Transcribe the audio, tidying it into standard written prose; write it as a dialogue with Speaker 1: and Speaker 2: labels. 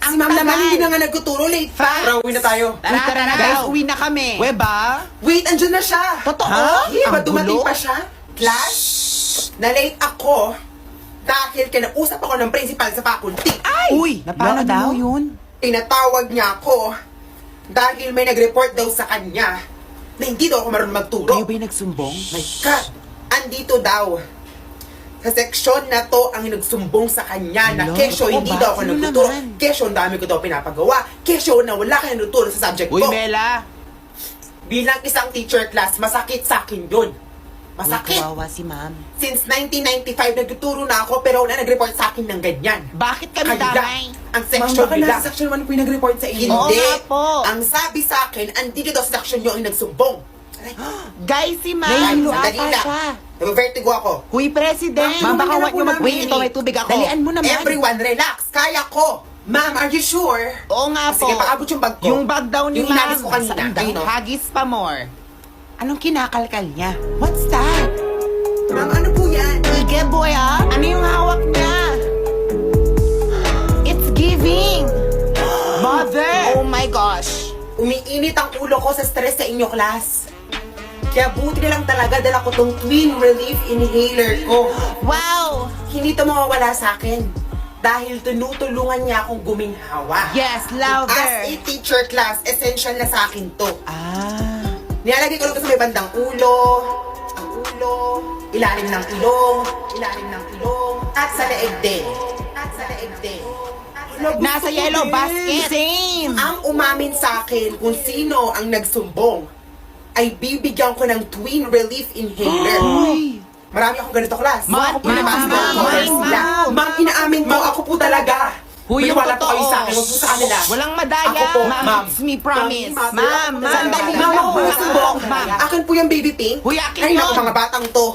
Speaker 1: Si ma'am naman hindi na nga nagtuturo, late pa. Tara, uwi na tayo.
Speaker 2: Tara na, guys, uwi na kami.
Speaker 3: Weba?
Speaker 1: Wait, andyan na siya.
Speaker 2: Totoo?
Speaker 1: Hindi ba
Speaker 3: Ang
Speaker 1: dumating
Speaker 3: gulo.
Speaker 1: pa siya? Class, na-late ako dahil kinausap ako ng principal sa faculty.
Speaker 3: Uy,
Speaker 2: Paano daw?
Speaker 3: yun?
Speaker 1: Tinatawag niya ako dahil may nag-report daw sa kanya na hindi daw ako marunong magturo.
Speaker 3: Kayo ba'y nagsumbong?
Speaker 1: My God! Andito daw. Sa seksyon na to ang nagsumbong sa kanya na
Speaker 3: Hello?
Speaker 1: kesyo hindi
Speaker 3: Ako ba?
Speaker 1: daw ako
Speaker 3: Sino
Speaker 1: nagtuturo.
Speaker 3: naman?
Speaker 1: Kesyo ang dami ko daw pinapagawa. Kesyo na wala ka nagtuturo sa subject
Speaker 3: Uy,
Speaker 1: ko.
Speaker 3: Bella!
Speaker 1: Bilang isang teacher class, masakit sa akin yun. Masakit.
Speaker 3: Kawawa si ma'am.
Speaker 1: Since 1995, nagtuturo na ako pero wala nag-report sa akin ng ganyan.
Speaker 3: Bakit kami
Speaker 1: Kayo lang.
Speaker 3: damay?
Speaker 1: Ang section nila.
Speaker 4: Section 1 po yung nag-report sa inyo.
Speaker 3: Oo
Speaker 1: Hindi.
Speaker 3: nga po.
Speaker 1: Ang sabi sa akin, andito daw sa section nyo ang nagsumbong. Aray,
Speaker 3: Guys, si ma'am.
Speaker 1: Guys,
Speaker 3: Ata
Speaker 1: sandali lang.
Speaker 3: siya.
Speaker 1: Nag-vertigo ako.
Speaker 3: Huy, President.
Speaker 4: Ma'am, baka
Speaker 3: Tulungan
Speaker 4: huwag
Speaker 3: niyo
Speaker 4: niyo
Speaker 3: mag-wait.
Speaker 1: mag-wait.
Speaker 3: Ito, may tubig ako.
Speaker 2: Dalian mo naman.
Speaker 1: Everyone, relax. Kaya ko. Ma'am, are you sure?
Speaker 3: Oo nga po.
Speaker 1: Sige, paabot yung bag ko.
Speaker 3: Yung bag daw ni
Speaker 1: Yung
Speaker 3: ma'am.
Speaker 1: inalis ko kanina.
Speaker 3: Saan
Speaker 1: Ayun,
Speaker 3: daw?
Speaker 1: oh.
Speaker 3: Hagis pa more.
Speaker 2: Anong kinakalkal niya?
Speaker 3: What's that?
Speaker 1: Ma'am, ano po yan?
Speaker 3: Ige, boy, ah? Ano yung hawak niya? It's giving. Mother! Oh my gosh.
Speaker 1: Umiinit ang ulo ko sa stress sa inyo, class. Kaya buti na lang talaga dala ko tong twin relief inhaler ko.
Speaker 3: Wow!
Speaker 1: Hindi to mawawala sa akin. Dahil tinutulungan niya akong guminhawa.
Speaker 3: Yes,
Speaker 1: As a
Speaker 3: louder.
Speaker 1: teacher class, essential na sa akin to.
Speaker 3: Ah.
Speaker 1: Nilalagay ko lang sa may bandang ulo, ang ulo, ilalim ng ilong, at sa leeg din.
Speaker 2: Nasa yellow basket.
Speaker 3: Same.
Speaker 1: Ang umamin sa akin kung sino ang nagsumbong ay bibigyan ko ng twin relief inhaler. Marami akong ganito, class.
Speaker 3: Ma'am,
Speaker 1: Mga
Speaker 3: ma'am,
Speaker 1: basketball
Speaker 3: ma'am,
Speaker 1: players
Speaker 3: ma'am,
Speaker 1: sila.
Speaker 3: ma'am.
Speaker 1: Ma'am, inaamin ko, ako po talaga.
Speaker 3: Huy, yung
Speaker 1: Maniwala po kayo
Speaker 3: totoo.
Speaker 1: sa akin, huwag po sa kanila.
Speaker 3: Walang madaya.
Speaker 1: Ako po,
Speaker 3: Ma'am, it's me, promise.
Speaker 1: Ma'am,
Speaker 3: Ma'am,
Speaker 1: sandali
Speaker 3: ma'am.
Speaker 1: lang ako nagsumbong.
Speaker 3: Ma'am.
Speaker 1: Akin po yung baby pink.
Speaker 3: Huy, akin
Speaker 1: Ay,
Speaker 3: yun.
Speaker 1: naku, mga batang to.